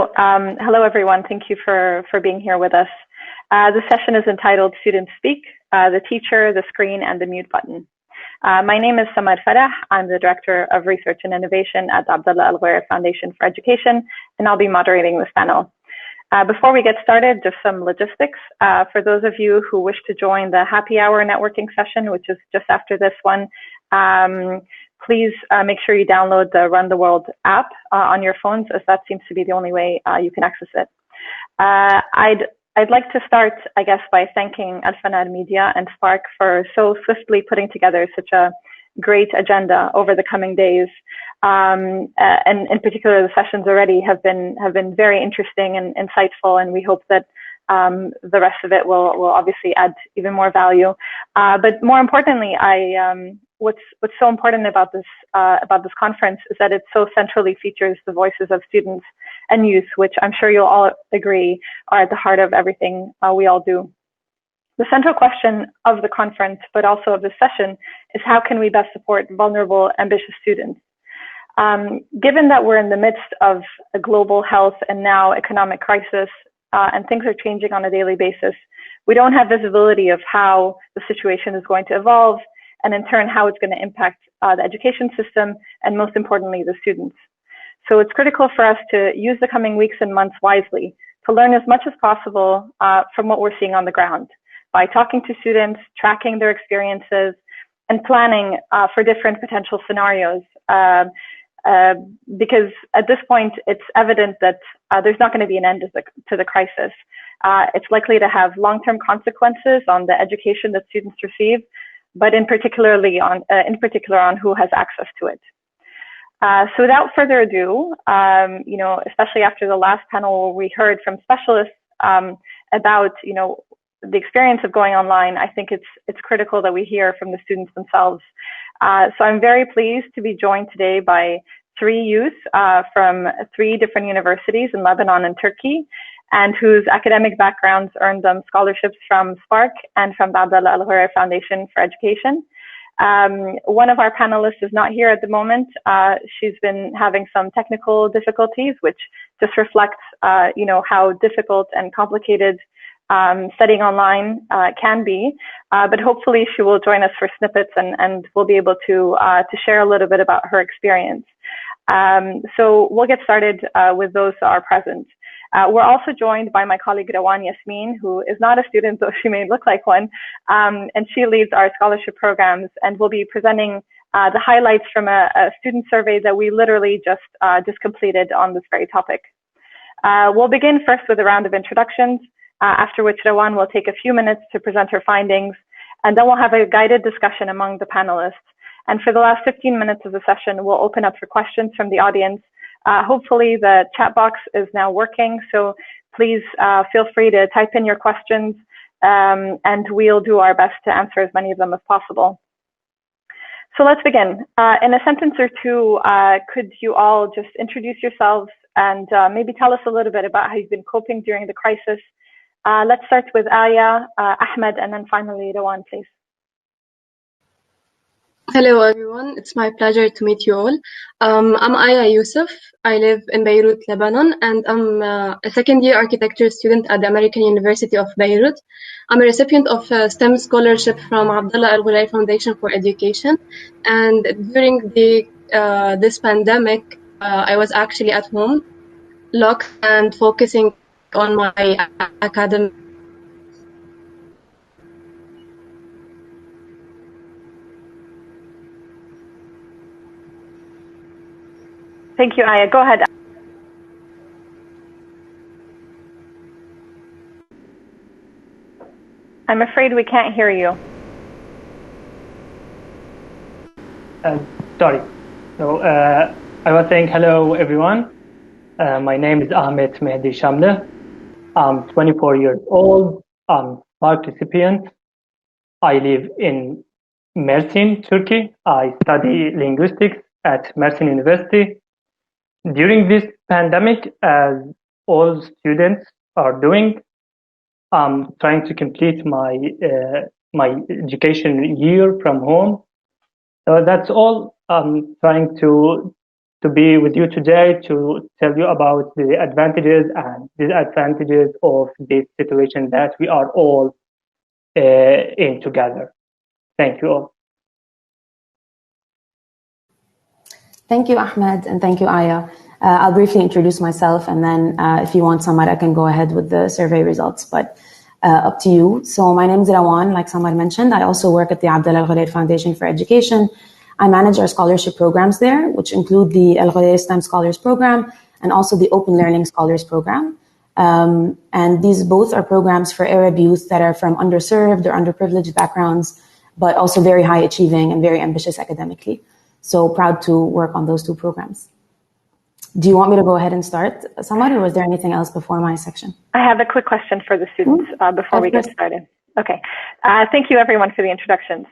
Hello, everyone. Thank you for being here with us. This session is entitled Students Speak, the Teacher, the Screen, and the Mute Button. My name is Samad Farah. I'm the Director of Research and Innovation at the Abdullah Al-Fanar Foundation for Education, and I'll be moderating this panel. Before we get started, just some logistics. For those of you who wish to join the happy hour networking session, which is just after this one, please make sure you download the Run the World app on your phones, as that seems to be the only way you can access it. I'd like to start, I guess, by thanking Al-Fanar Media and SPARK for so swiftly putting together such a great agenda over the coming days. And in particular, the sessions already have been very interesting and insightful, and we hope that the rest of it will obviously add even more value. But more importantly, what's so important about this conference is that it so centrally features the voices of students and youth, which I'm sure you'll all agree are at the heart of everything we all do. The central question of the conference, but also of this session, is how can we best support vulnerable, ambitious students? Given that we're in the midst of a global health and now economic crisis, and things are changing on a daily basis, we don't have visibility of how the situation is going to evolve, and in turn, how it's going to impact the education system, and most importantly, the students. So it's critical for us to use the coming weeks and months wisely to learn as much as possible from what we're seeing on the ground by talking to students, tracking their experiences, and planning for different potential scenarios. Because at this point, it's evident that there's not going to be an end to the crisis. It's likely to have long-term consequences on the education that students receive, but in particular on who has access to it. So without further ado, especially after the last panel, we heard from specialists about the experience of going online. I think it's critical that we hear from the students themselves. So I'm very pleased to be joined today by three youth from three different universities in Lebanon and Turkey, and whose academic backgrounds earned them scholarships from SPARK and from the Abdullah Al-Fanar Foundation for Education. One of our panelists is not here at the moment. She's been having some technical difficulties, which just reflects, how difficult and complicated studying online can be. But hopefully she will join us for snippets and we'll be able to share a little bit about her experience. So we'll get started with those that are present. We're also joined by my colleague Rawan Yasmin, who is not a student, though she may look like one, and she leads our scholarship programs and will be presenting the highlights from a student survey that we literally just completed on this very topic. We'll begin first with a round of introductions, after which Rawan will take a few minutes to present her findings, and then we'll have a guided discussion among the panelists. And for the last 15 minutes of the session, we'll open up for questions from the audience. Hopefully the chat box is now working, so please feel free to type in your questions, and we'll do our best to answer as many of them as possible. So let's begin. In a sentence or two, could you all just introduce yourselves and maybe tell us a little bit about how you've been coping during the crisis? Let's start with Aya, Ahmed, and then finally Rawan, please. Hello, everyone. It's my pleasure to meet you all. I'm Aya Youssef. I live in Beirut, Lebanon, and I'm a second-year architecture student at the American University of Beirut. I'm a recipient of a STEM scholarship from Abdullah Al-Fanar Foundation for Education. And during this pandemic, I was actually at home, locked and focusing on my academic. Thank you, Aya. Go ahead. I'm afraid we can't hear you. Sorry. So I was saying hello, everyone. My name is Ahmet Mehdi Shamle. I'm 24 years old. I'm SPARK recipient. I live in Mersin, Turkey. I study linguistics at Mersin University. During this pandemic, as all students are doing, I'm trying to complete my education year from home. So that's all I'm trying to to be with you today to tell you about the advantages and disadvantages of this situation that we are all in together. Thank you all. Thank you, Ahmed, and thank you, Aya. I'll briefly introduce myself, and then if you want, Samar, I can go ahead with the survey results, but up to you. So my name is Rawan, like Samar mentioned. I also work at the Abdallah Al-Ghudair Foundation for Education. I manage our scholarship programs there, which include the Al-Ghudair STEM Scholars Program and also the Open Learning Scholars Program. And these both are programs for Arab youth that are from underserved or underprivileged backgrounds, but also very high achieving and very ambitious academically. So proud to work on those two programs. Do you want me to go ahead and start, Samar, or was there anything else before my section? I have a quick question for the students before we get started. Okay. Thank you, everyone, for the introductions.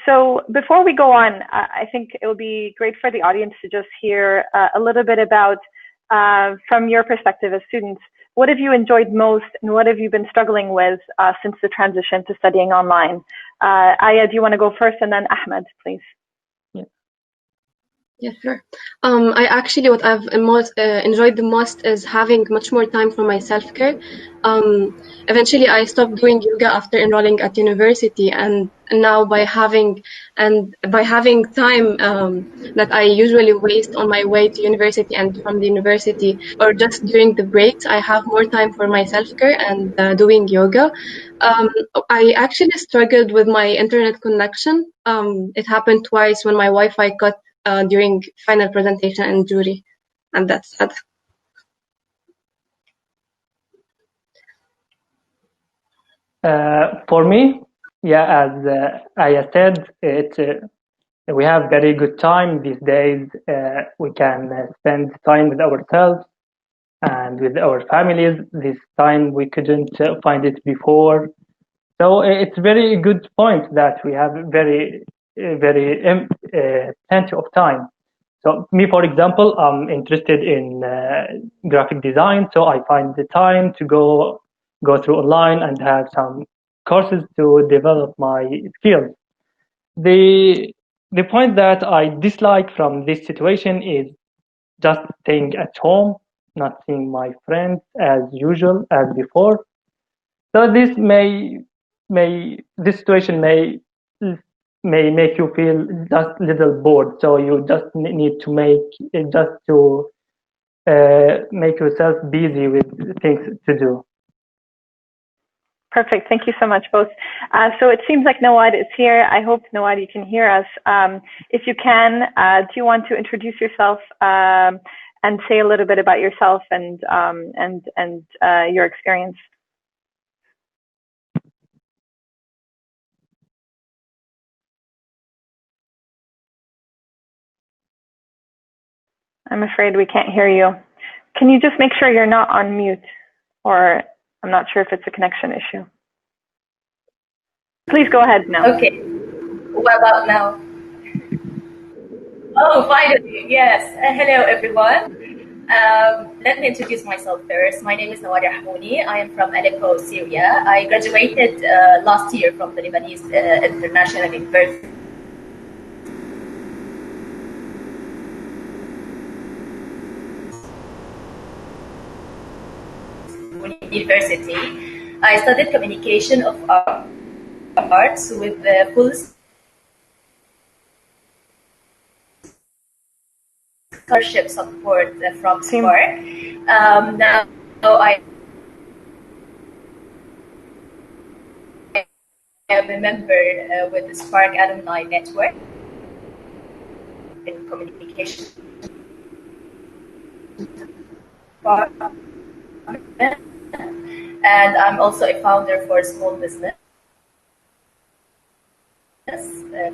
So before we go on, I think it will be great for the audience to just hear a little bit about, from your perspective as students, what have you enjoyed most and what have you been struggling with since the transition to studying online? Aya, do you want to go first, and then Ahmed, please? Yeah, sure. I actually, what I've enjoyed the most is having much more time for my self-care. Eventually, I stopped doing yoga after enrolling at university, and now by having time that I usually waste on my way to university and from the university, or just during the breaks, I have more time for my self-care and doing yoga. I actually struggled with my internet connection. It happened twice when my Wi-Fi cut during final presentation and jury, and that's that. For me, yeah, as Aya said, we have very good time these days. We can spend time with ourselves and with our families. This time we couldn't find it before. So it's a very good point that we have very plenty of time. So me, for example, I'm interested in graphic design, so I find the time to go through online and have some courses to develop my skills. The point that I dislike from this situation is just staying at home, not seeing my friends as usual as before. So this situation may make you feel just a little bored. So you just need to make yourself busy with things to do. Perfect. Thank you so much, both. So it seems like Nawad is here. I hope, Nawad, you can hear us. If you can, do you want to introduce yourself and say a little bit about yourself and your experience? I'm afraid we can't hear you. Can you just make sure you're not on mute? Or I'm not sure if it's a connection issue. Please go ahead now. Okay. What about now? Oh, finally, yes. Hello, everyone. Let me introduce myself first. My name is Nawad Rahmouni. I am from Aleppo, Syria. I graduated last year from the Lebanese International University. I studied communication of arts with the full scholarship support from SPARK. Now I am a member with the SPARK Alumni Network in communication. And I'm also a founder for a small business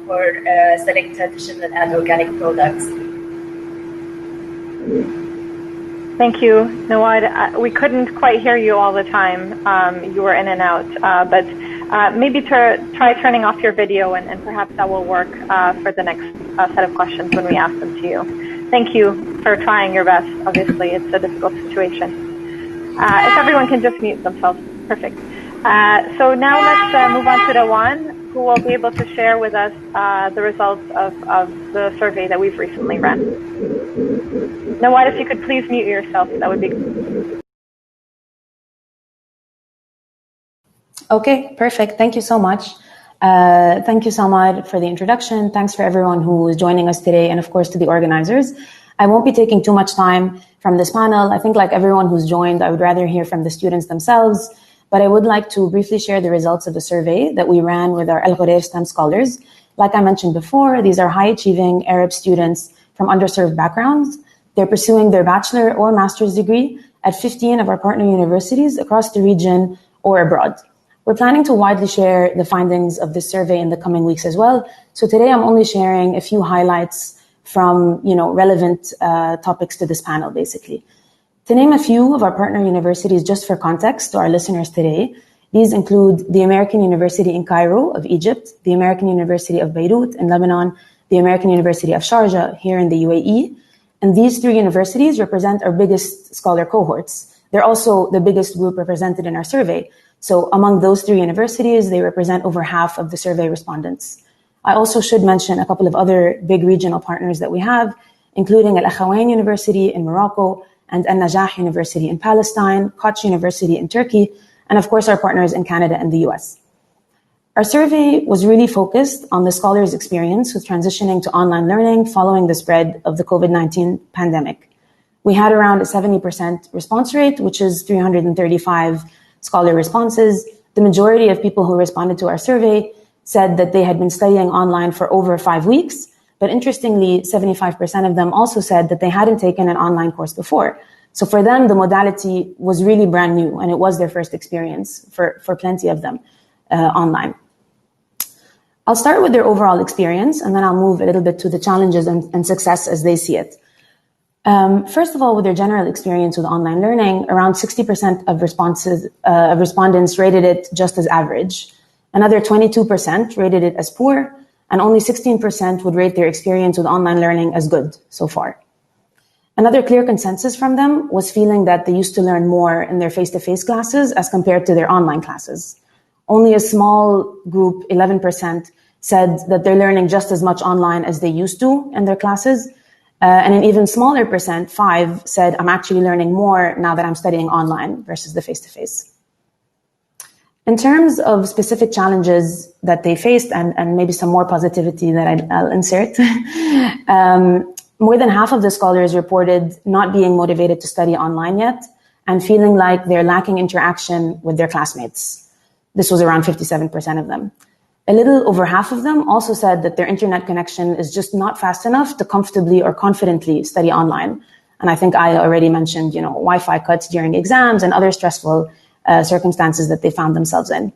for selling traditional and organic products. Thank you, Nawad. We couldn't quite hear you all the time. You were in and out, but maybe try turning off your video and perhaps that will work for the next set of questions when we ask them to you. Thank you for trying your best. Obviously, it's a difficult situation. If everyone can just mute themselves, perfect. So now let's move on to Rawan, who will be able to share with us the results of the survey that we've recently run. Nawad, if you could please mute yourself, that would be good. Okay, perfect. Thank you so much. Thank you, Samad, for the introduction. Thanks for everyone who is joining us today, and of course to the organizers. I won't be taking too much time from this panel. I think like everyone who's joined, I would rather hear from the students themselves, but I would like to briefly share the results of the survey that we ran with our Al Ghudair STEM scholars. Like I mentioned before, these are high-achieving Arab students from underserved backgrounds. They're pursuing their bachelor or master's degree at 15 of our partner universities across the region or abroad. We're planning to widely share the findings of this survey in the coming weeks as well. So today I'm only sharing a few highlights from relevant topics to this panel, basically. To name a few of our partner universities, just for context to our listeners today, these include the American University in Cairo of Egypt, the American University of Beirut in Lebanon, the American University of Sharjah here in the UAE. And these three universities represent our biggest scholar cohorts. They're also the biggest group represented in our survey. So among those three universities, they represent over half of the survey respondents. I also should mention a couple of other big regional partners that we have, including Al-Akhawain University in Morocco and An-Najah University in Palestine, Koç University in Turkey, and of course our partners in Canada and the US. Our survey was really focused on the scholars' experience with transitioning to online learning following the spread of the COVID-19 pandemic. We had around a 70% response rate, which is 335 scholar responses. The majority of people who responded to our survey said that they had been studying online for over 5 weeks. But interestingly, 75% of them also said that they hadn't taken an online course before. So for them, the modality was really brand new, and it was their first experience for plenty of them online. I'll start with their overall experience, and then I'll move a little bit to the challenges and success as they see it. First of all, with their general experience with online learning, around 60% of respondents rated it just as average. Another 22% rated it as poor, and only 16% would rate their experience with online learning as good so far. Another clear consensus from them was feeling that they used to learn more in their face-to-face classes as compared to their online classes. Only a small group, 11%, said that they're learning just as much online as they used to in their classes. And an even smaller percent, 5%, said, I'm actually learning more now that I'm studying online versus the face-to-face. In terms of specific challenges that they faced and maybe some more positivity that I'll insert, more than half of the scholars reported not being motivated to study online yet and feeling like they're lacking interaction with their classmates. This was around 57% of them. A little over half of them also said that their internet connection is just not fast enough to comfortably or confidently study online. And I think I already mentioned, Wi-Fi cuts during exams and other stressful circumstances that they found themselves in.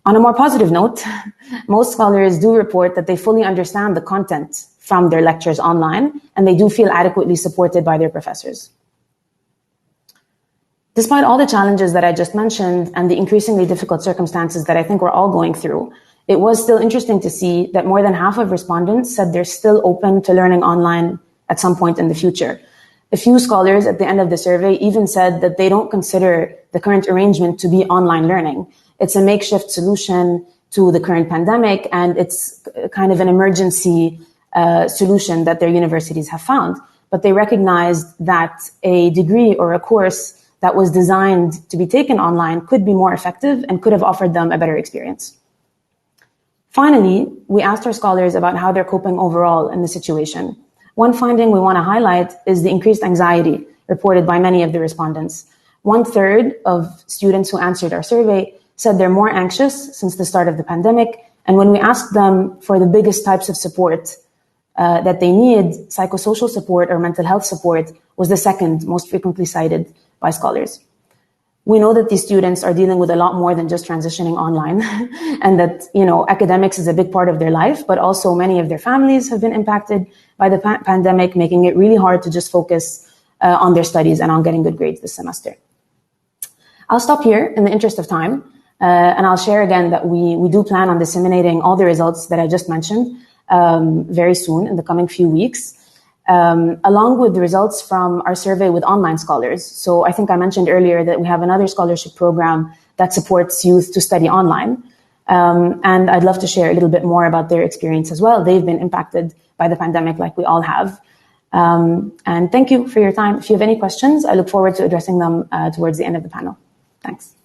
On a more positive note, most scholars do report that they fully understand the content from their lectures online, and they do feel adequately supported by their professors. Despite all the challenges that I just mentioned and the increasingly difficult circumstances that I think we're all going through, it was still interesting to see that more than half of respondents said they're still open to learning online at some point in the future. A few scholars at the end of the survey even said that they don't consider the current arrangement to be online learning. It's a makeshift solution to the current pandemic, and it's kind of an emergency solution that their universities have found. But they recognized that a degree or a course that was designed to be taken online could be more effective and could have offered them a better experience. Finally, we asked our scholars about how they're coping overall in the situation. One finding we want to highlight is the increased anxiety reported by many of the respondents. 1/3 of students who answered our survey said they're more anxious since the start of the pandemic. And when we asked them for the biggest types of support that they need, psychosocial support or mental health support was the second most frequently cited by scholars. We know that these students are dealing with a lot more than just transitioning online and that, academics is a big part of their life, but also many of their families have been impacted by the pandemic, making it really hard to just focus on their studies and on getting good grades this semester. I'll stop here in the interest of time, and I'll share again that we do plan on disseminating all the results that I just mentioned very soon in the coming few weeks. Along with the results from our survey with online scholars. So I think I mentioned earlier that we have another scholarship program that supports youth to study online. And I'd love to share a little bit more about their experience as well. They've been impacted by the pandemic like we all have. And thank you for your time. If you have any questions, I look forward to addressing them towards the end of the panel. Thanks.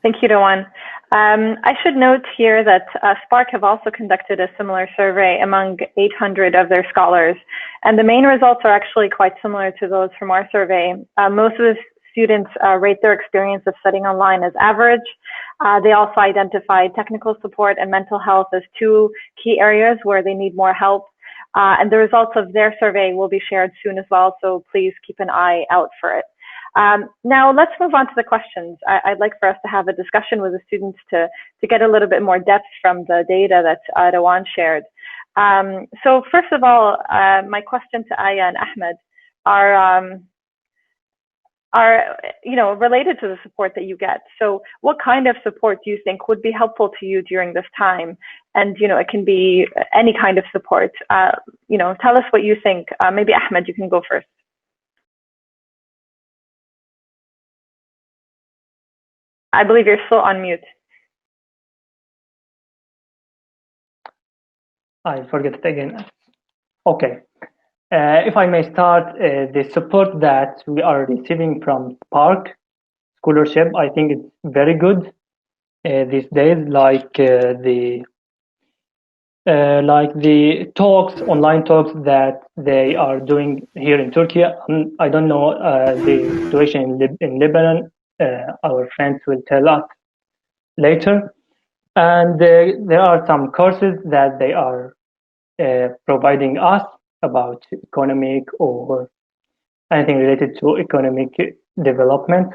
Thank you, Rawan. I should note here that SPARK have also conducted a similar survey among 800 of their scholars, and the main results are actually quite similar to those from our survey. Most of the students rate their experience of studying online as average. They also identified technical support and mental health as two key areas where they need more help. And the results of their survey will be shared soon as well, so please keep an eye out for it. Now let's move on to the questions. I'd like for us to have a discussion with the students to get a little bit more depth from the data that Rawan shared. So first of all, my question to Aya and Ahmed are related to the support that you get. So what kind of support do you think would be helpful to you during this time? And it can be any kind of support. Tell us what you think. Maybe Ahmed, you can go first. I believe you're still on mute. I forget it again. Okay. If I may start, the support that we are receiving from SPARK scholarship, I think it's very good these days, like the talks, online talks that they are doing here in Turkey. I don't know the situation in Lebanon. Our friends will tell us later. And there are some courses that they are providing us about economic or anything related to economic development.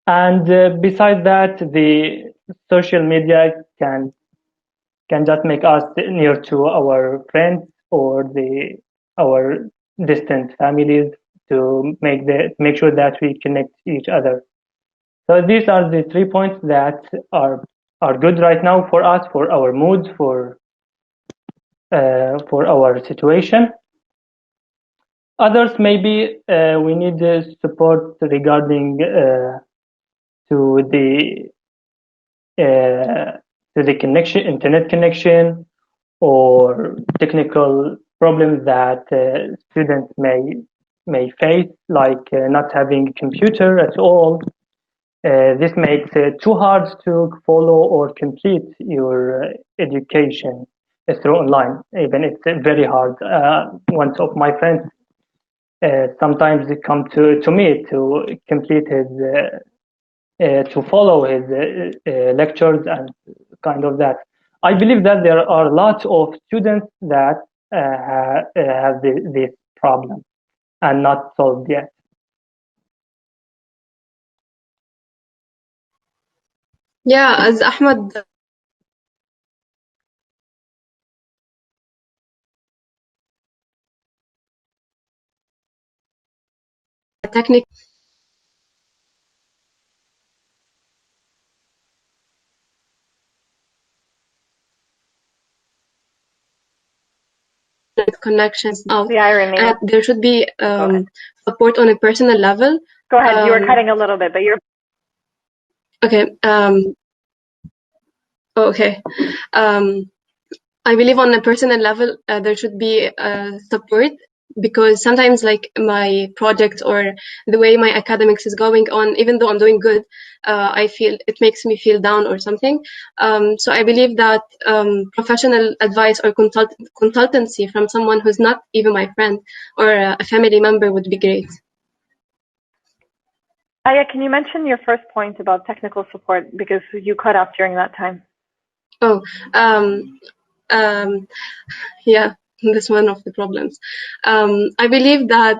And besides that, the social media can just make us near to our friends or our distant families to make sure that we connect each other. So these are the 3 points that are good right now for us, for our mood, for our situation. Others, maybe we need support regarding to the connection, internet connection, or technical problems that students may face, like not having a computer at all. This makes it too hard to follow or complete your education through online. Even it's very hard. One of my friends sometimes come to me to complete his to follow his lectures and kind of that. I believe that there are lots of students that have this problem and not solved yet. Yeah, as Ahmed technical connections out. The irony. And there should be support on a personal level. Go ahead. You were cutting a little bit, but you're okay. Okay. I believe on a personal level, there should be support, because sometimes, like, my project or the way my academics is going on, even though I'm doing good, I feel it makes me feel down or something. So I believe that professional advice or consultancy from someone who's not even my friend or a family member would be great. Aya, can you mention your first point about technical support, because you cut off during that time? Oh, yeah, that's one of the problems. I believe that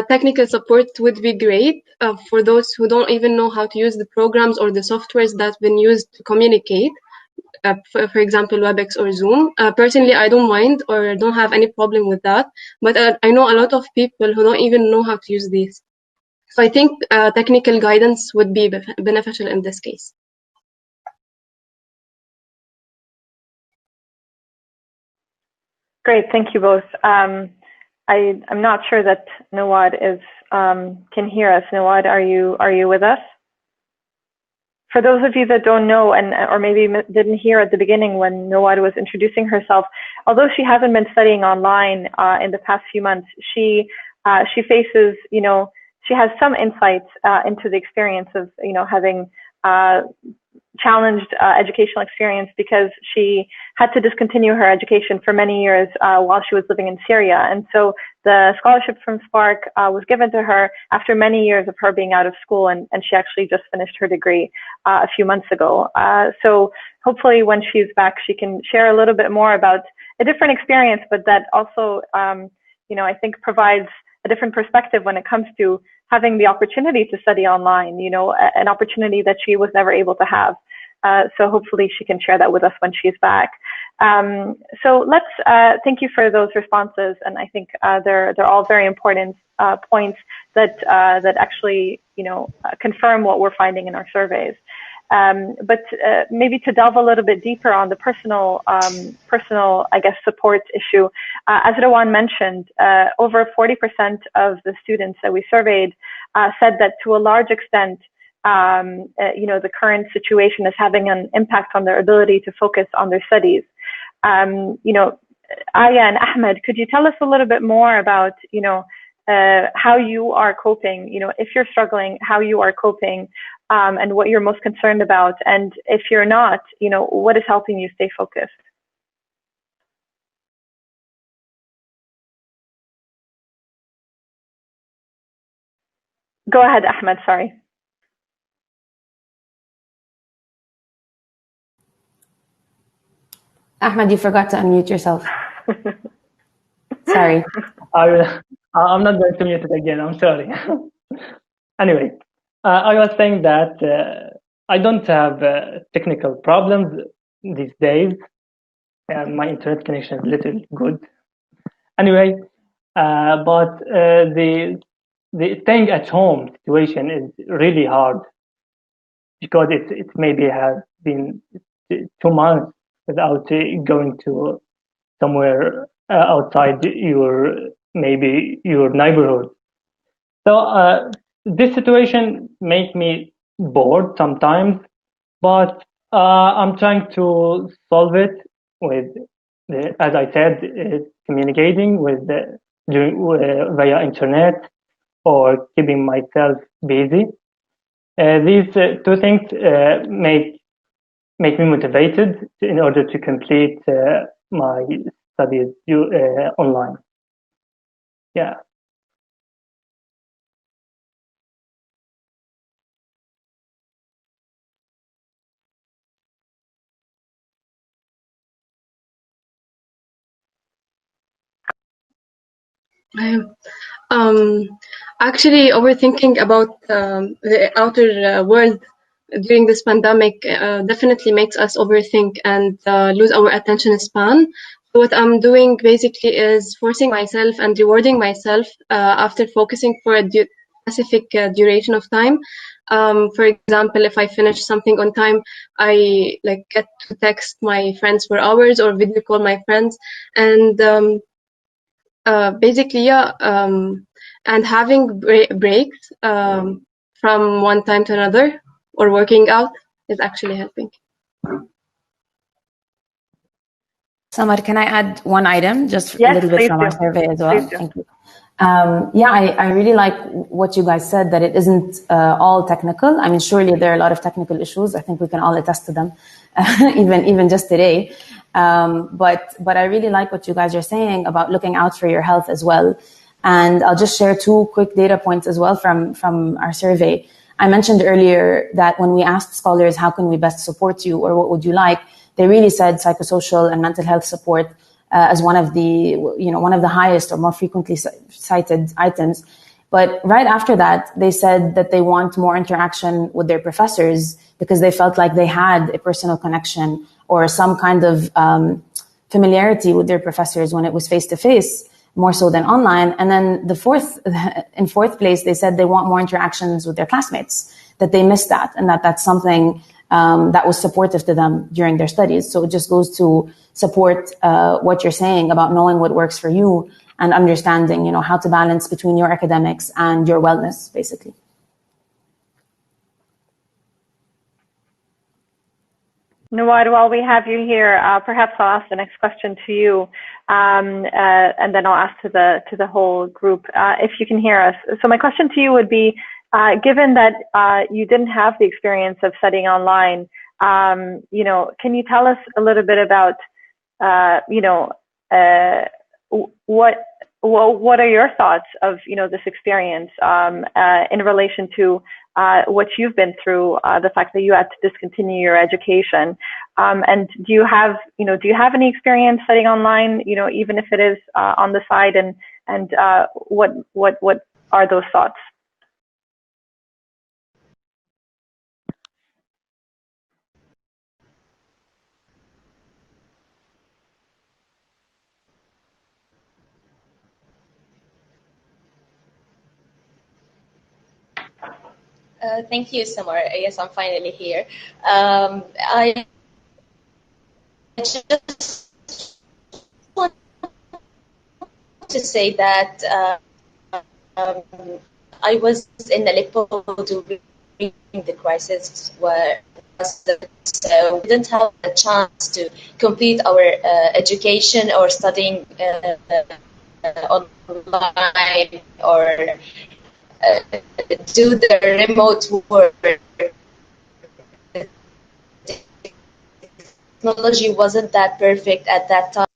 technical support would be great for those who don't even know how to use the programs or the softwares that's been used to communicate. For example, WebEx or Zoom. Personally, I don't mind or don't have any problem with that, but I know a lot of people who don't even know how to use these. So I think technical guidance would be beneficial in this case. Great, thank you both. I'm not sure that Nawad can hear us. Nawad, are you with us? For those of you that don't know, or maybe didn't hear at the beginning when Nawad was introducing herself, although she hasn't been studying online in the past few months, she faces, she has some insights into the experience of, having challenged educational experience, because she had to discontinue her education for many years while she was living in Syria. And so the scholarship from SPARK was given to her after many years of her being out of school, and she actually just finished her degree a few months ago. So hopefully when she's back, she can share a little bit more about a different experience, but that also, I think provides a different perspective when it comes to having the opportunity to study online, an opportunity that she was never able to have. So hopefully she can share that with us when she's back. So let's thank you for those responses, and I think they're all very important points that actually confirm what we're finding in our surveys. But maybe to delve a little bit deeper on the personal, I guess, support issue, as Rawan mentioned, over 40% of the students that we surveyed said that to a large extent, the current situation is having an impact on their ability to focus on their studies. Aya and Ahmed, could you tell us a little bit more about, how you are coping, if you're struggling, how you are coping, and what you're most concerned about, and if you're not, what is helping you stay focused? Go ahead, Ahmed, sorry. Ahmed, you forgot to unmute yourself. Sorry. I'm not going to mute it again, I'm sorry. Anyway, I was saying that I don't have technical problems these days, and my internet connection is a little good. Anyway, but the staying at home situation is really hard, because it maybe has been 2 months without going to somewhere outside your neighborhood. So this situation makes me bored sometimes, but I'm trying to solve it with, as I said, communicating with via internet, or keeping myself busy. These two things make me motivated in order to complete my studies online. Yeah. Actually, overthinking about the outer world during this pandemic definitely makes us overthink and lose our attention span. So what I'm doing basically is forcing myself and rewarding myself after focusing for a specific duration of time. For example, if I finish something on time, I get to text my friends for hours or video call my friends, and basically, and having breaks from one time to another, or working out, is actually helping. Samar, can I add one item, just a little bit from our survey as well? Thank you. I really like what you guys said, that it isn't all technical. I mean, surely there are a lot of technical issues. I think we can all attest to them, even just today. But I really like what you guys are saying about looking out for your health as well. And I'll just share 2 quick data points as well from our survey. I mentioned earlier that when we asked scholars, how can we best support you, or what would you like, they really said psychosocial and mental health support as one of the highest or more frequently cited items. But right after that, they said that they want more interaction with their professors, because they felt like they had a personal connection or some kind of familiarity with their professors when it was face-to-face, more so than online. And then in fourth place, they said they want more interactions with their classmates, that they missed that, and that's something that was supportive to them during their studies. So it just goes to support what you're saying about knowing what works for you and understanding, how to balance between your academics and your wellness, basically. Nawad, while we have you here, perhaps I'll ask the next question to you, and then I'll ask to the whole group if you can hear us. So my question to you would be, given that you didn't have the experience of studying online, can you tell us a little bit about, what are your thoughts of this experience in relation to what you've been through, the fact that you had to discontinue your education, and do you have any experience studying online, even if it is on the side, and what are those thoughts? Thank you, Samar. Yes, I'm finally here. I just want to say that I was in Aleppo during the crisis where so we didn't have a chance to complete our education or studying online or do the remote work. Technology wasn't that perfect at that time.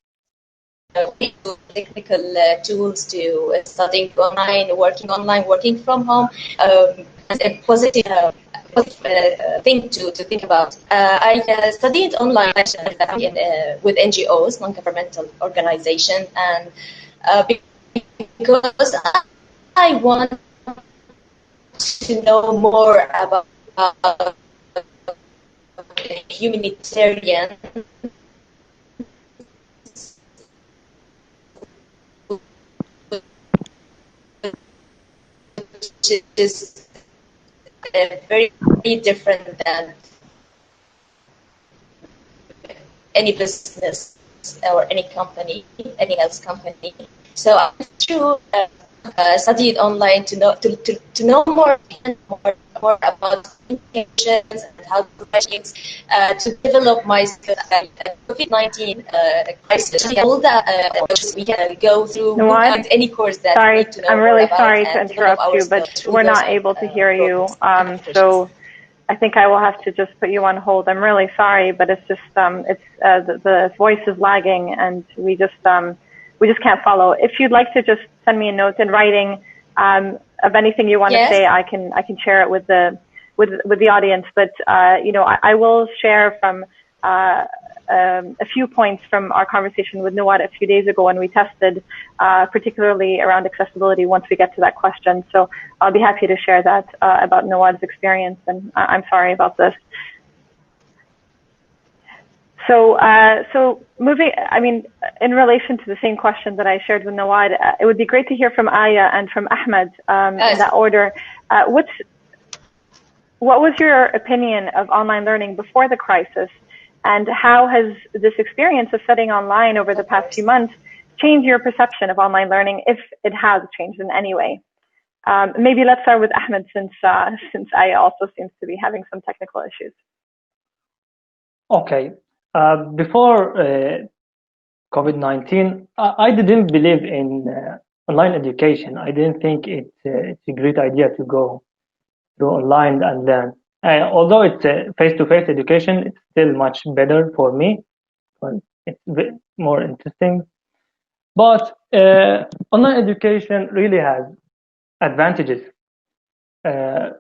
Technical tools to studying online, working from home, a positive thing to think about. I studied online with NGOs, non-governmental organizations, and because I want to know more about humanitarian which is very different than any business or any company, any else company. So I studied online to know more about communications and how to questions to develop my skills. COVID-19 crisis, all that we can go through any course that sorry, we need to know I'm really about sorry to interrupt you, but we're not able to hear you. So I think I will have to just put you on hold. I'm really sorry, but it's just the voice is lagging, and we just can't follow. If you'd like to just send me a note in writing of anything you want to say, I can share it with the audience. But I will share from a few points from our conversation with Nawad a few days ago when we tested, particularly around accessibility, once we get to that question. So I'll be happy to share that about Nawad's experience, and I'm sorry about this. So moving, in relation to the same question that I shared with Nawad, it would be great to hear from Aya and from Ahmed in that order. What was your opinion of online learning before the crisis? And how has this experience of studying online over the past few months changed your perception of online learning, if it has changed in any way? Maybe let's start with Ahmed, since Aya also seems to be having some technical issues. Okay. Before COVID-19, I didn't believe in online education. I didn't think it's a great idea to go through online and learn. Although it's face-to-face education, it's still much better for me. It's a bit more interesting. But online education really has advantages. Some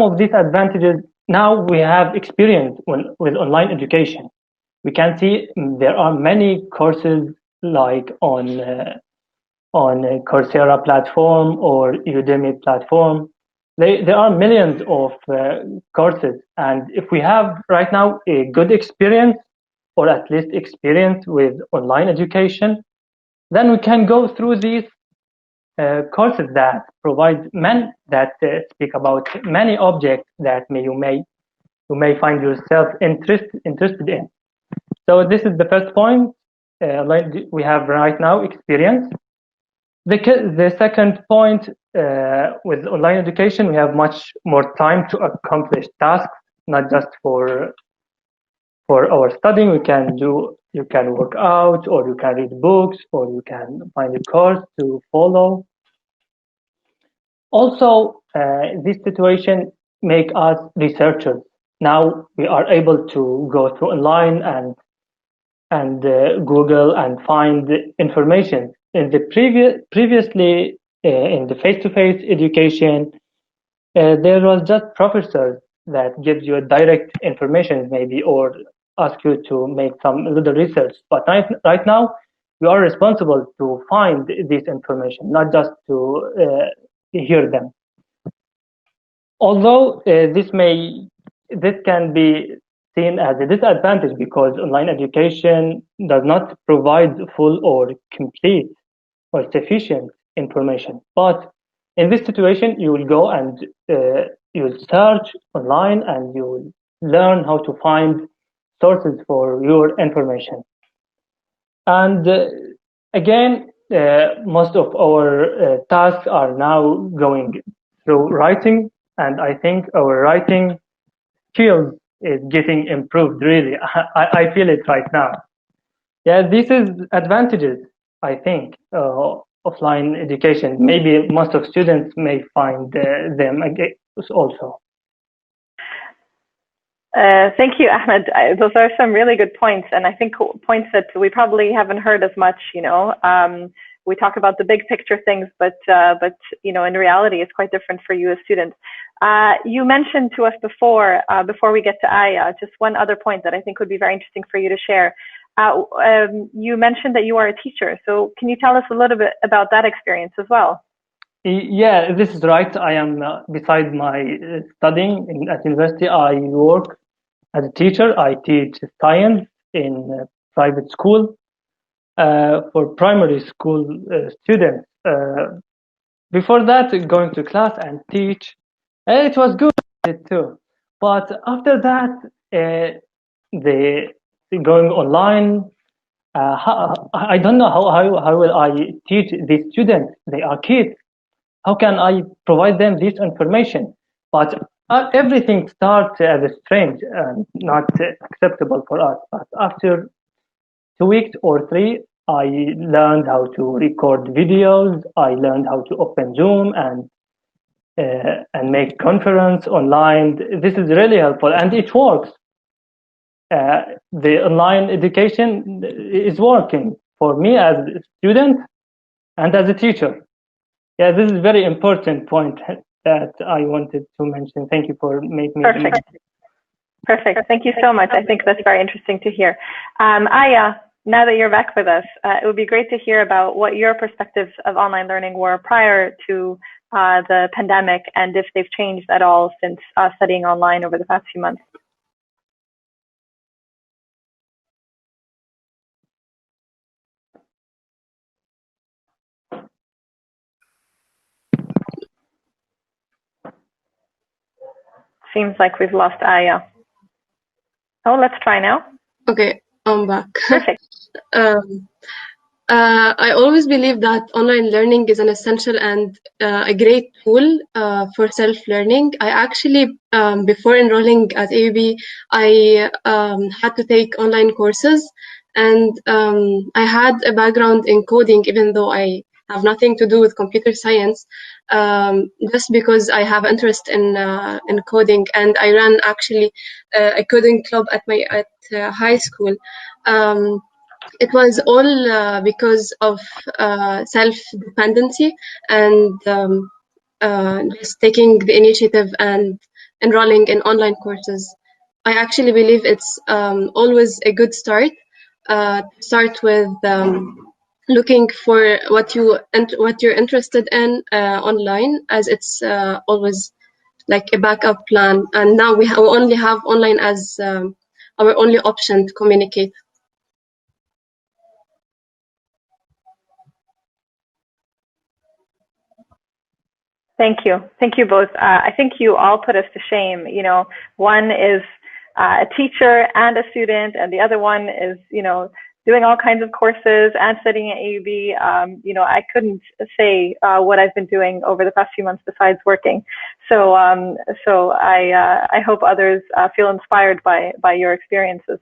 of these advantages, now we have experience with online education. We can see there are many courses like on Coursera platform or Udemy platform. There are millions of courses, and if we have right now a good experience, or at least experience with online education, then we can go through these courses that provide speak about many objects that you may find yourself interested in. So this is the first point. We have right now experience. The second point, with online education, we have much more time to accomplish tasks, not just for for our studying, you can work out, or you can read books, or you can find a course to follow. Also, this situation make us researchers. Now we are able to go through online and Google and find information. In the previously in the face-to-face education, there was just professors that gives you direct information maybe, or ask you to make some little research. But right now, you are responsible to find this information, not just to hear them. Although this can be seen as a disadvantage because online education does not provide full or complete or sufficient information. But in this situation, you will go and you'll search online and you will learn how to find sources for your information. And again, most of our tasks are now going through writing, and I think our writing skills is getting improved really. I feel it right now. Yeah, this is advantages, I think, offline education. Maybe most of students may find them also. Thank you, Ahmed. Those are some really good points, and I think points that we probably haven't heard as much. We talk about the big picture things, but in reality, it's quite different for you as students. You mentioned to us before we get to Aya, just one other point that I think would be very interesting for you to share. You mentioned that you are a teacher, so can you tell us a little bit about that experience as well? Yeah, this is right. I am besides my studying at university, I work as a teacher. I teach science in a private school for primary school students. Before that, going to class and teach, it was good too. But after that, the going online, I don't know how will I teach these students? They are kids. How can I provide them this information? But everything starts as a strange and not acceptable for us. But after 2 weeks or 3, I learned how to record videos. I learned how to open Zoom and make conference online. This is really helpful, and it works. The online education is working for me as a student and as a teacher. Yeah, this is a very important point that I wanted to mention. Thank you for making me. Perfect. Thank you so much. I think that's very interesting to hear. Aya, now that you're back with us, it would be great to hear about what your perspectives of online learning were prior to the pandemic, and if they've changed at all since studying online over the past few months. Seems like we've lost Aya. Oh, let's try now. Okay, I'm back. Perfect. I always believe that online learning is an essential and a great tool for self-learning. I actually, before enrolling at AUB, I had to take online courses, and I had a background in coding, even though I have nothing to do with computer science, just because I have interest in coding, and I ran actually a coding club at high school. It was all because of self-dependency and just taking the initiative and enrolling in online courses. I actually believe it's always a good start. Start with looking for what you're interested in online, as it's always like a backup plan. And now we only have online as our only option to communicate. Thank you. Thank you both. I think you all put us to shame. One is a teacher and a student, and the other one is, doing all kinds of courses and studying at AUB. I couldn't say what I've been doing over the past few months besides working. So I hope others feel inspired by your experiences.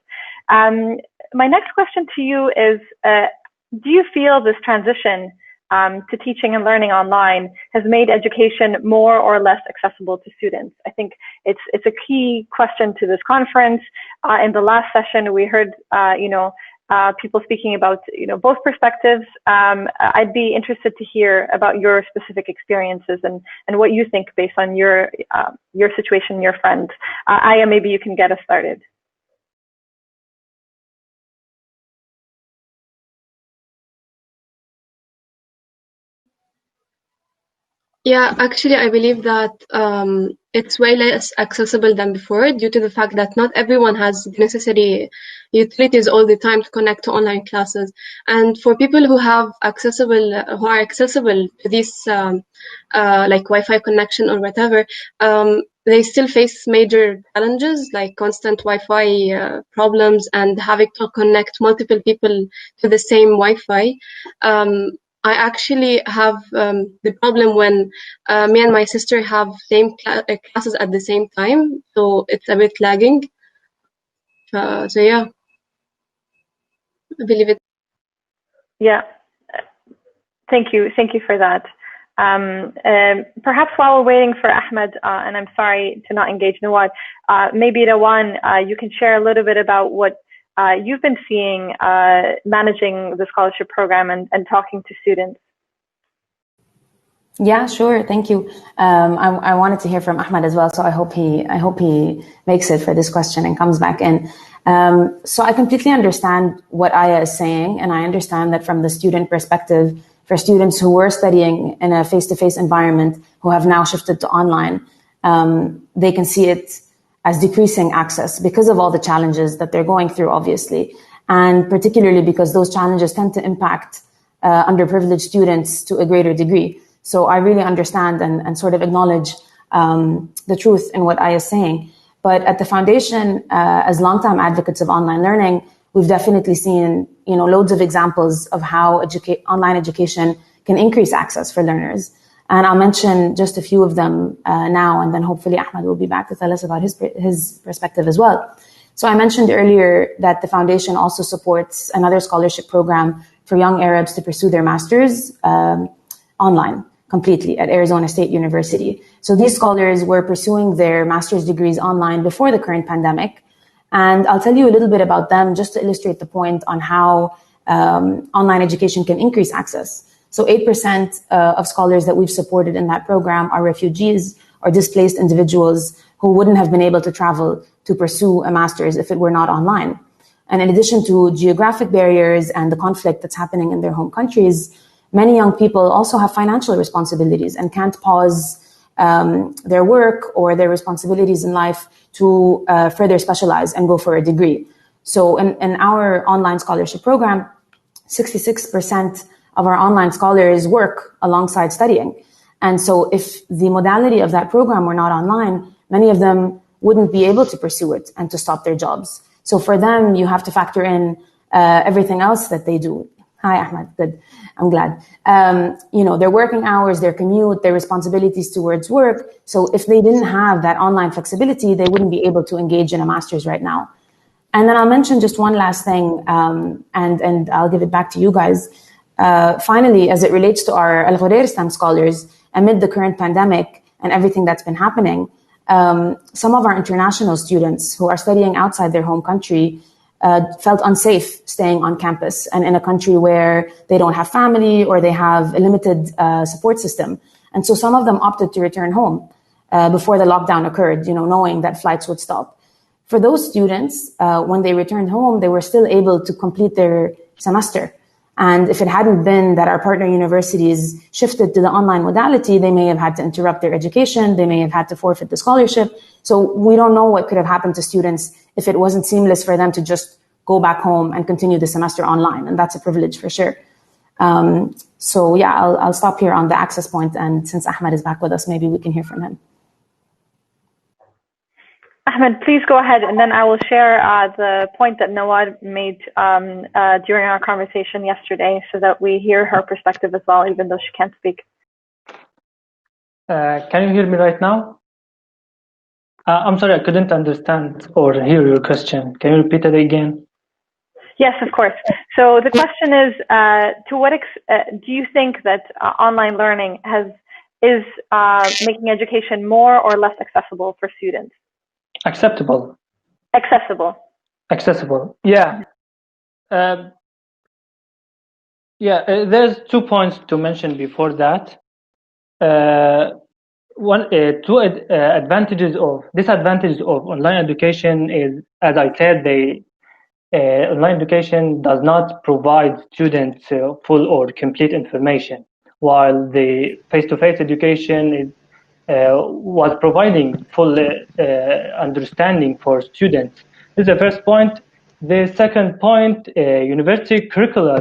My next question to you is, do you feel this transition to teaching and learning online has made education more or less accessible to students? I think it's a key question to this conference. In the last session, we heard, people speaking about, both perspectives. I'd be interested to hear about your specific experiences and what you think based on your situation, your friends. Aya, maybe you can get us started. Yeah, actually, I believe that it's way less accessible than before due to the fact that not everyone has the necessary utilities all the time to connect to online classes. And for people who are accessible to this like Wi-Fi connection or whatever, they still face major challenges like constant Wi-Fi problems and having to connect multiple people to the same Wi-Fi. I actually have the problem when me and my sister have same classes at the same time, so it's a bit lagging. So yeah, I believe it. Yeah, thank you for that. Perhaps while we're waiting for Ahmed, and I'm sorry to not engage Nawad, maybe Rawan, you can share a little bit about what you've been seeing managing the scholarship program and talking to students. Yeah, sure. Thank you. I wanted to hear from Ahmed as well, so I hope he makes it for this question and comes back in. So I completely understand what Aya is saying, and I understand that from the student perspective, for students who were studying in a face-to-face environment who have now shifted to online, they can see it as decreasing access because of all the challenges that they're going through, obviously, and particularly because those challenges tend to impact underprivileged students to a greater degree. So I really understand and sort of acknowledge the truth in what Aya is saying. But at the foundation, as longtime advocates of online learning, we've definitely seen, loads of examples of how online education can increase access for learners. And I'll mention just a few of them now, and then hopefully Ahmed will be back to tell us about his perspective as well. So I mentioned earlier that the foundation also supports another scholarship program for young Arabs to pursue their masters online completely at Arizona State University. So these scholars were pursuing their master's degrees online before the current pandemic. And I'll tell you a little bit about them just to illustrate the point on how online education can increase access. So 8% of scholars that we've supported in that program are refugees or displaced individuals who wouldn't have been able to travel to pursue a master's if it were not online. And in addition to geographic barriers and the conflict that's happening in their home countries, many young people also have financial responsibilities and can't pause their work or their responsibilities in life to further specialize and go for a degree. So in our online scholarship program, 66% of our online scholars work alongside studying. And so if the modality of that program were not online, many of them wouldn't be able to pursue it and to stop their jobs. So for them, you have to factor in everything else that they do. Hi, Ahmed. Good. I'm glad. Their working hours, their commute, their responsibilities towards work. So if they didn't have that online flexibility, they wouldn't be able to engage in a master's right now. And then I'll mention just one last thing, and I'll give it back to you guys. Finally, as it relates to our Al-Fanar STEM scholars, amid the current pandemic and everything that's been happening, some of our international students who are studying outside their home country felt unsafe staying on campus and in a country where they don't have family or they have a limited support system. And so some of them opted to return home before the lockdown occurred, knowing that flights would stop. For those students, when they returned home, they were still able to complete their semester. And if it hadn't been that our partner universities shifted to the online modality, they may have had to interrupt their education. They may have had to forfeit the scholarship. So we don't know what could have happened to students if it wasn't seamless for them to just go back home and continue the semester online. And that's a privilege for sure. So yeah, I'll stop here on the access point. And since Ahmed is back with us, maybe we can hear from him. Ahmed, please go ahead, and then I will share the point that Nawad made during our conversation yesterday so that we hear her perspective as well, even though she can't speak. Can you hear me right now? I'm sorry, I couldn't understand or hear your question. Can you repeat it again? Yes, of course. So the question is, to what do you think that online learning is making education more or less accessible for students? Acceptable. Accessible. Yeah. There's 2 points to mention before that. Two disadvantages of online education is, as I said, online education does not provide students full or complete information, while the face-to-face education was providing full understanding for students. This is the first point. The second point, university curricula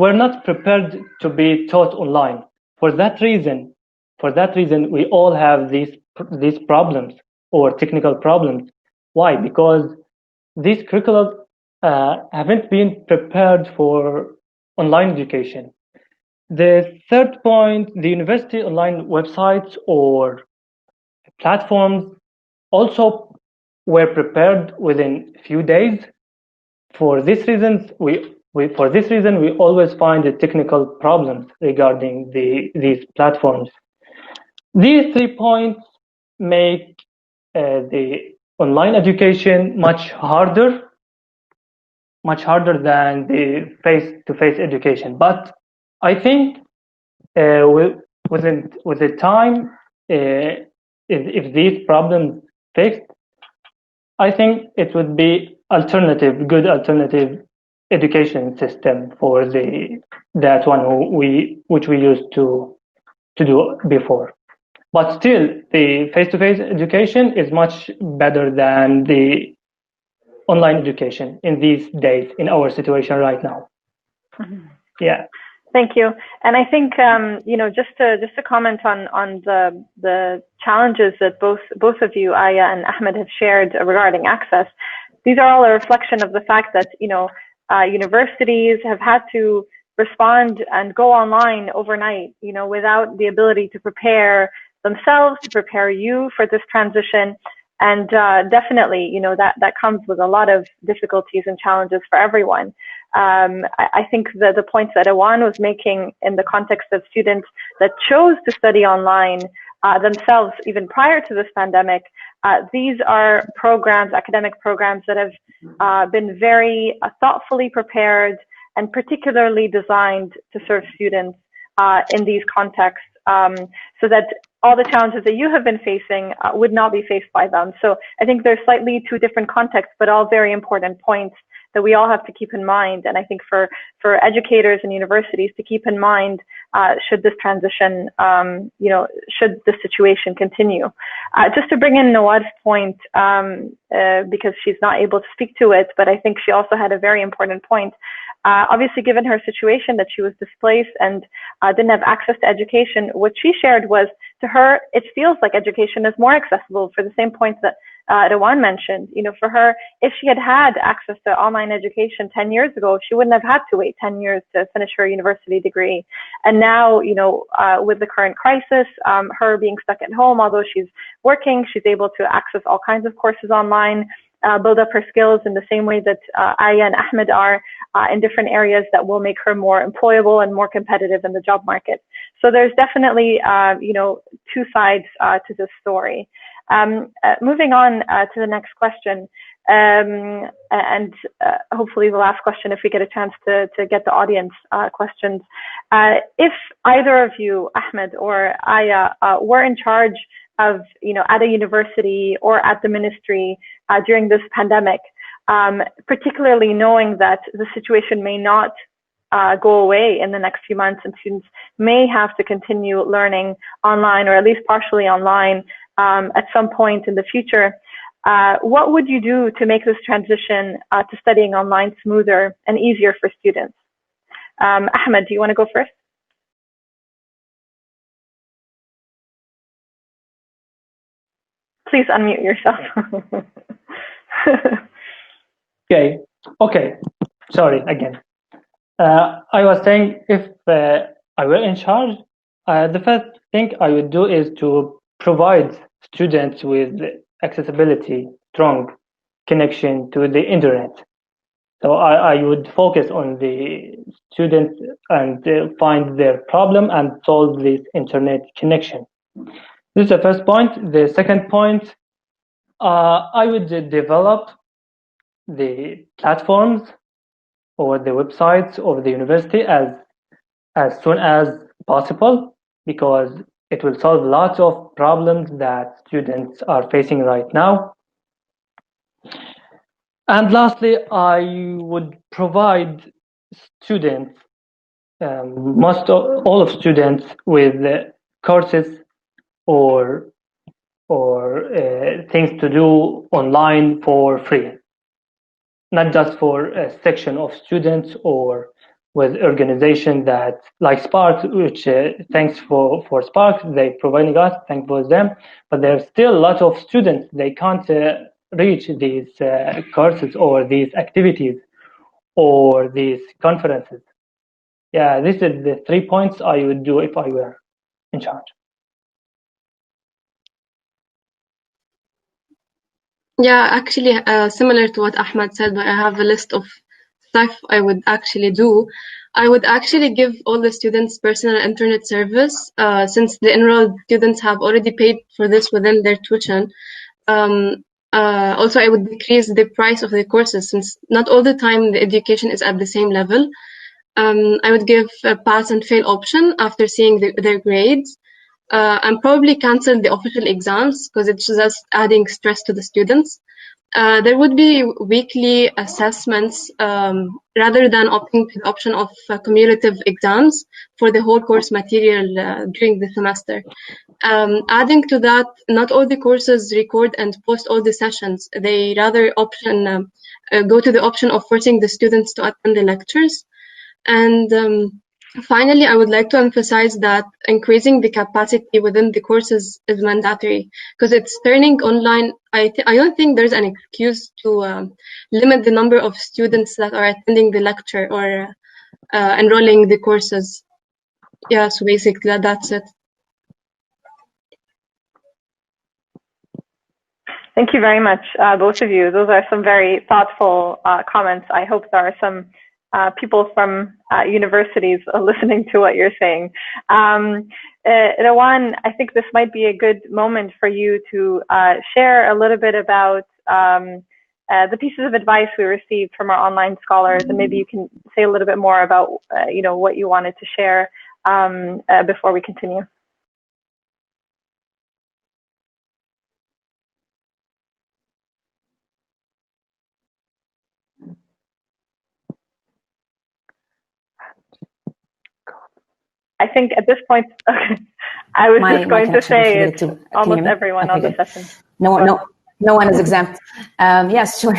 were not prepared to be taught online. For that reason, we all have these problems or technical problems. Why? Because these curricula haven't been prepared for online education. The third point, the university online websites or platforms also were prepared within a few days. For this reason, we always find the technical problems regarding these platforms. These 3 points make the online education much harder than the face-to-face education. But I think with the time, if these problems fixed, I think it would be good alternative education system for that one which we used to do before. But still, the face-to-face education is much better than the online education in these days, in our situation right now. Mm-hmm. Yeah. Thank you. And I think just to comment on the challenges that both of you, Aya and Ahmed, have shared regarding access. These are all a reflection of the fact that universities have had to respond and go online overnight, without the ability to prepare themselves, to prepare you for this transition. And definitely, that comes with a lot of difficulties and challenges for everyone. I think that the points that Awan was making in the context of students that chose to study online themselves, even prior to this pandemic, these are academic programs that have been very thoughtfully prepared and particularly designed to serve students in these contexts, so that all the challenges that you have been facing would not be faced by them. So I think there's slightly two different contexts, but all very important points that we all have to keep in mind. And I think for educators and universities to keep in mind, should this transition, should the situation continue. Just to bring in Nawad's point, because she's not able to speak to it, but I think she also had a very important point. Obviously, given her situation that she was displaced and didn't have access to education, what she shared was, to her, it feels like education is more accessible for the same points that Rawan mentioned. For her, if she had had access to online education 10 years ago, she wouldn't have had to wait 10 years to finish her university degree. And now, with the current crisis, her being stuck at home, although she's working, she's able to access all kinds of courses online, build up her skills in the same way that Aya and Ahmed are in different areas that will make her more employable and more competitive in the job market. So there's definitely, two sides to this story. Moving on to the next question, and hopefully the last question, if we get a chance to get the audience questions. If either of you, Ahmed or Aya, were in charge of, at a university or at the ministry during this pandemic, particularly knowing that the situation may not go away in the next few months and students may have to continue learning online or at least partially online at some point in the future, what would you do to make this transition to studying online smoother and easier for students? Ahmed, do you want to go first? Please unmute yourself. Okay. Sorry again. I was saying, if I were in charge, the first thing I would do is to provide students with strong connection to the internet. So I would focus on the students and find their problem and solve this internet connection. This is the first point. The second point, I would develop the platforms or the websites of the university as soon as possible, because it will solve lots of problems that students are facing right now. And lastly, I would provide students, all of students, with courses or things to do online for free, not just for a section of students or with organization that like Spark, which thanks for Spark, they providing us, thank for them, but there's still a lot of students, they can't reach these courses or these activities or these conferences. Yeah, this is the 3 points I would do if I were in charge. Yeah, actually, similar to what Ahmed said, but I have a list of stuff I would actually do. I would actually give all the students personal internet service, since the enrolled students have already paid for this within their tuition. Also, I would decrease the price of the courses, since not all the time the education is at the same level. I would give a pass and fail option after seeing their grades. And probably cancel the official exams because it's just adding stress to the students. There would be weekly assessments rather than opting to the option of cumulative exams for the whole course material during the semester. Adding to that, not all the courses record and post all the sessions. They rather go to the option of forcing the students to attend the lectures. And finally, I would like to emphasize that increasing the capacity within the courses is mandatory because it's turning online. I don't think there's an excuse to limit the number of students that are attending the lecture or enrolling the courses. Yeah, so basically that's it. Thank you very much, both of you. Those are some very thoughtful comments. I hope there are some people from universities listening to what you're saying. Rawan, I think this might be a good moment for you to share a little bit about the pieces of advice we received from our online scholars, and maybe you can say a little bit more about what you wanted to share before we continue. I think at this point, I was just going to say it's almost everyone on the session. No one is exempt. Yes, sure.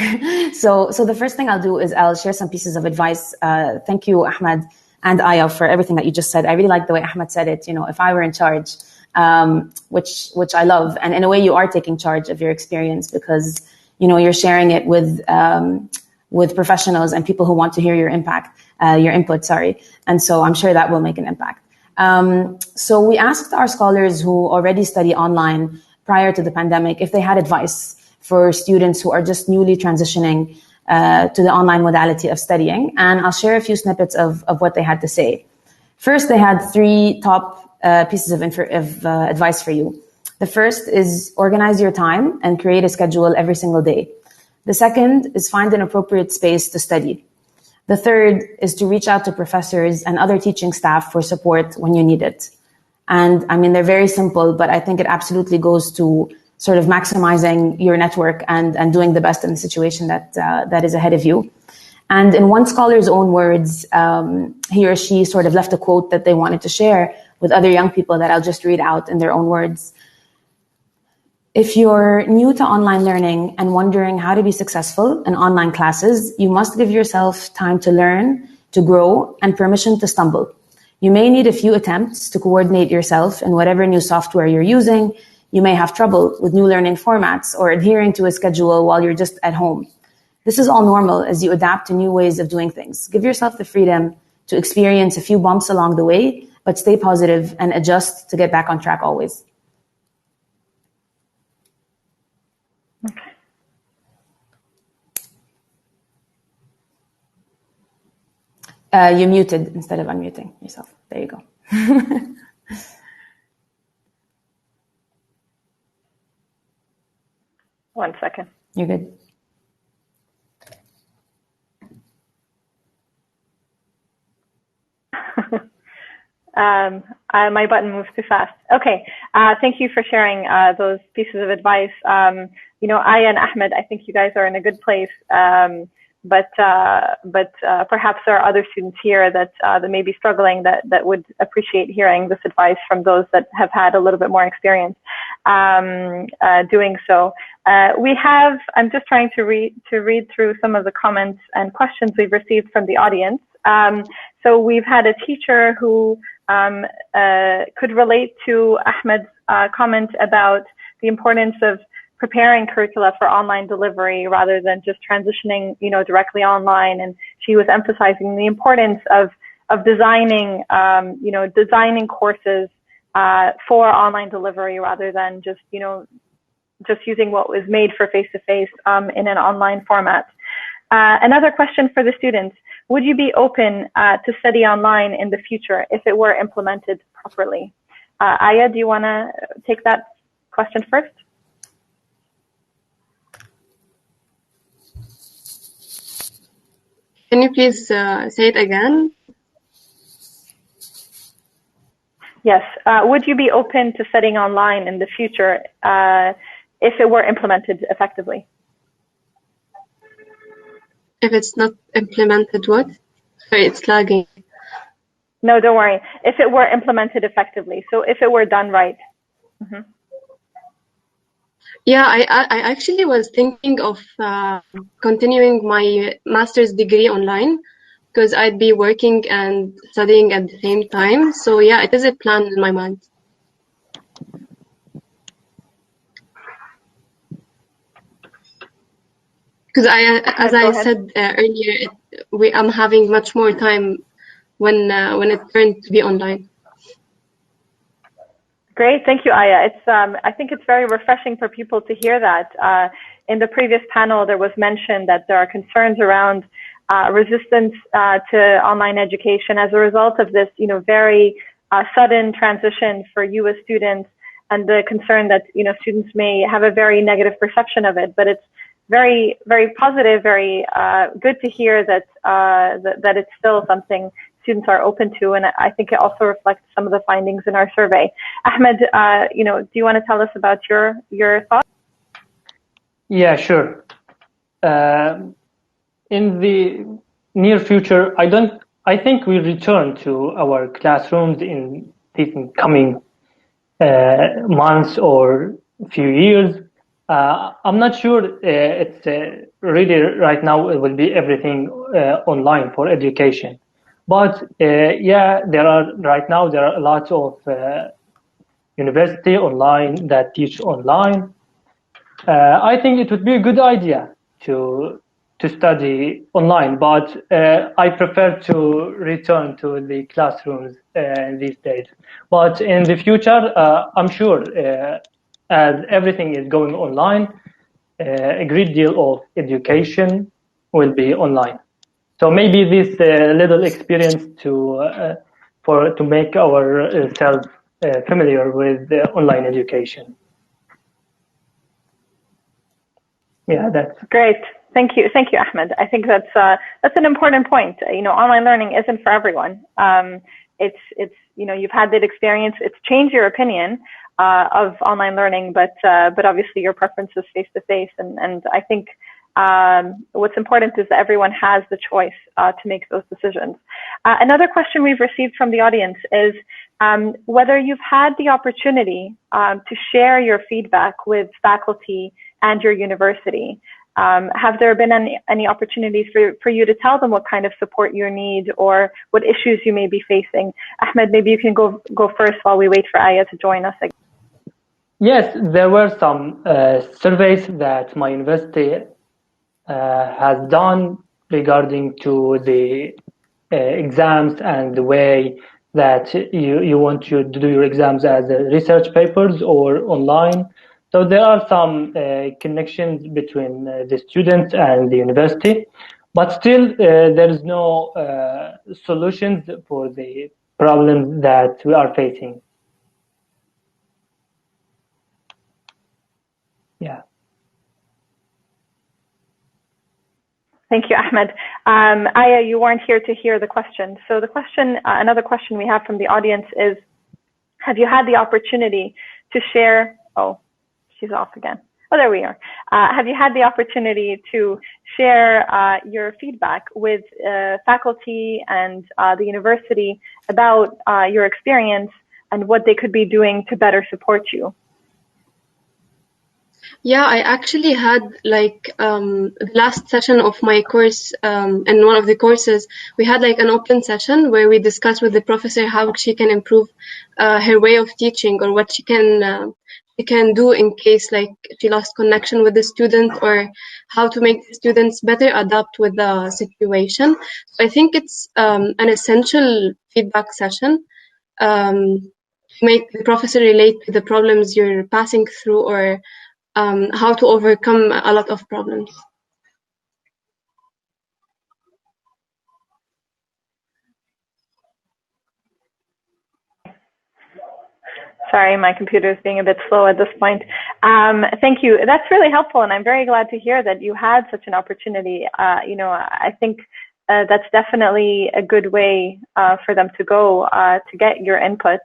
So the first thing I'll do is I'll share some pieces of advice. Thank you, Ahmed and Aya, for everything that you just said. I really like the way Ahmed said it. If I were in charge, which I love, and in a way you are taking charge of your experience because you're sharing it with professionals and people who want to hear your input. And so I'm sure that will make an impact. So we asked our scholars who already study online prior to the pandemic if they had advice for students who are just newly transitioning to the online modality of studying. And I'll share a few snippets of what they had to say. First, they had 3 top pieces of advice for you. The first is organize your time and create a schedule every single day. The second is find an appropriate space to study. The third is to reach out to professors and other teaching staff for support when you need it. And I mean, they're very simple, but I think it absolutely goes to sort of maximizing your network and doing the best in the situation that is ahead of you. And in one scholar's own words, he or she sort of left a quote that they wanted to share with other young people that I'll just read out in their own words. If you're new to online learning and wondering how to be successful in online classes, you must give yourself time to learn, to grow, and permission to stumble. You may need a few attempts to coordinate yourself in whatever new software you're using. You may have trouble with new learning formats or adhering to a schedule while you're just at home. This is all normal as you adapt to new ways of doing things. Give yourself the freedom to experience a few bumps along the way, but stay positive and adjust to get back on track always. You muted instead of unmuting yourself. There you go. One second. You're good. My button moves too fast. Okay, thank you for sharing those pieces of advice. You know, Aya and Ahmed, I think you guys are in a good place, but perhaps there are other students here that may be struggling that would appreciate hearing this advice from those that have had a little bit more experience doing so. I'm just trying to read through some of the comments and questions we've received from the audience. So we've had a teacher who could relate to Ahmed's comment about the importance of preparing curricula for online delivery rather than just transitioning, you know, directly online. And she was emphasizing the importance of designing, you know, designing courses for online delivery rather than just, you know, just using what was made for face-to-face in an online format. Another question for the students: would you be open to study online in the future if it were implemented properly? Aya, do you want to take that question first? Can you please say it again? Yes. Would you be open to studying online in the future if it were implemented effectively? If it's not implemented, what? Sorry, it's lagging. No, don't worry. If it were implemented effectively, so if it were done right. Mm-hmm. Yeah, I actually was thinking of continuing my master's degree online because I'd be working and studying at the same time. So yeah, it is a plan in my mind. Because as I said earlier, I'm having much more time when it turned to be online. Great, thank you, Aya. I think it's very refreshing for people to hear that. In the previous panel, there was mention that there are concerns around resistance to online education as a result of this, you know, very sudden transition for you as students, and the concern that, you know, students may have a very negative perception of it. But it's very, very positive, very good to hear that that it's still something students are open to, and I think it also reflects some of the findings in our survey. Ahmed, you know, do you want to tell us about your thoughts? Yeah, sure. In the near future, I think we return to our classrooms in these coming months or few years. I'm not sure it's really right now it will be everything online for education. But yeah, right now there are a lot of university online that teach online. I think it would be a good idea to study online, but I prefer to return to the classrooms these days. But in the future, I'm sure as everything is going online, a great deal of education will be online. So maybe this little experience to make ourselves familiar with online education. Yeah, that's great. Thank you, Ahmed. I think that's an important point. You know, online learning isn't for everyone. It's you know, you've had that experience. It's changed your opinion of online learning, but obviously your preference is face to face. And I think what's important is that everyone has the choice to make those decisions. Another question we've received from the audience is whether you've had the opportunity to share your feedback with faculty and your university. Have there been any opportunities for you to tell them what kind of support you need or what issues you may be facing? Ahmed, maybe you can go first while we wait for Aya to join us again. Yes, there were some surveys that my university has done regarding to the exams and the way that you want to do your exams as research papers or online. So there are some connections between the students and the university. But still, there is no solutions for the problems that we are facing. Yeah. Thank you, Ahmed. Aya, you weren't here to hear the question. So the question, another question we have from the audience is, have you had the opportunity to share, oh, she's off again. Oh, there we are. Have you had the opportunity to share your feedback with faculty and the university about your experience and what they could be doing to better support you? Yeah, I actually had like the last session of my course, in one of the courses, we had like an open session where we discussed with the professor how she can improve her way of teaching, or what she can do in case like she lost connection with the student, or how to make the students better adapt with the situation. So I think it's an essential feedback session to make the professor relate to the problems you're passing through, or how to overcome a lot of problems. Sorry, my computer is being a bit slow at this point. Thank you. That's really helpful, and I'm very glad to hear that you had such an opportunity. I think that's definitely a good way for them to go to get your input.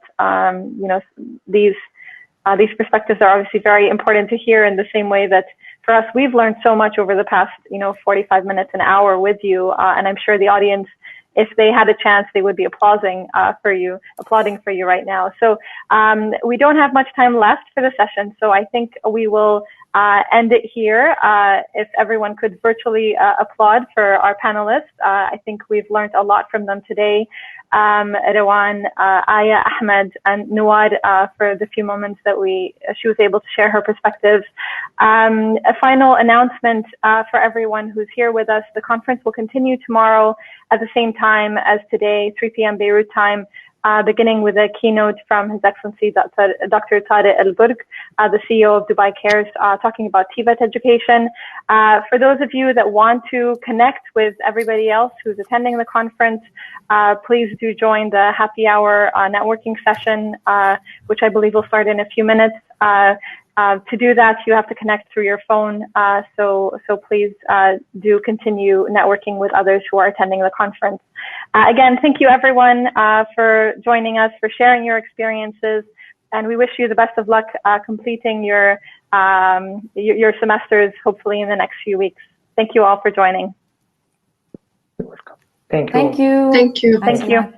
These perspectives are obviously very important to hear, in the same way that for us, we've learned so much over the past 45 minutes, an hour with you, and I'm sure the audience, if they had a chance, they would be applauding for you right now. So we don't have much time left for the session, so I think we will end it here. If everyone could virtually applaud for our panelists. I think we've learned a lot from them today. Rawan, Aya, Ahmed, and Nawad for the few moments that she was able to share her perspectives. A final announcement for everyone who's here with us. The conference will continue tomorrow at the same time as today, 3 p.m. Beirut time, beginning with a keynote from His Excellency Dr. Tariq Al-Burg, the CEO of Dubai Cares, talking about TVET education. For those of you that want to connect with everybody else who's attending the conference, please do join the happy hour networking session, which I believe will start in a few minutes. To do that, you have to connect through your phone. So please do continue networking with others who are attending the conference. Again, thank you everyone for joining us, for sharing your experiences, and we wish you the best of luck completing your semesters, hopefully in the next few weeks. Thank you all for joining. Thank you. Thank you. Thank you. Thank you.